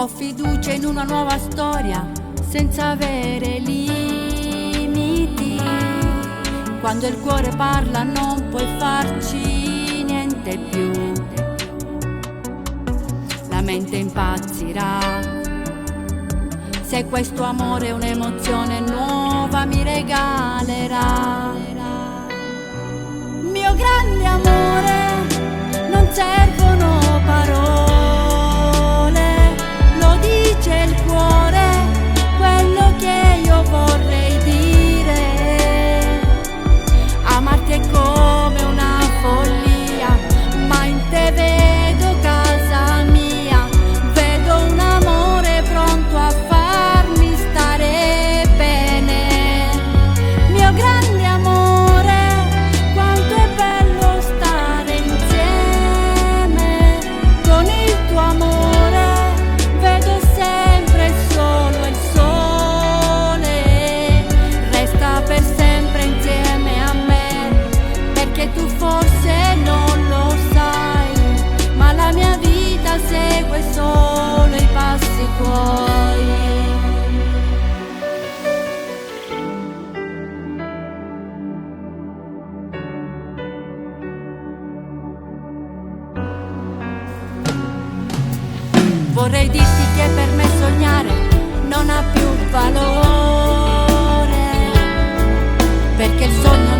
Ho fiducia in una nuova storia senza avere limiti. Quando il cuore parla non puoi farci niente più. La mente impazzirà se questo amore un'emozione nuova mi regalerà. Mio grande amore, non servono parole, lo dice il cuore, quello che io vorrei dire. Amarti è come una follia, ma in te vedo casa mia, vedo un amore pronto a farmi stare bene. Mio grande amore, quanto è bello stare insieme. Con il tuo amore vedo sempre solo il sole. Resta per sempre insieme a me, perché tu forse non lo sai, ma la mia vita segue solo i passi tuoi. Vorrei dirti che per me sognare non ha più valore, perché il sogno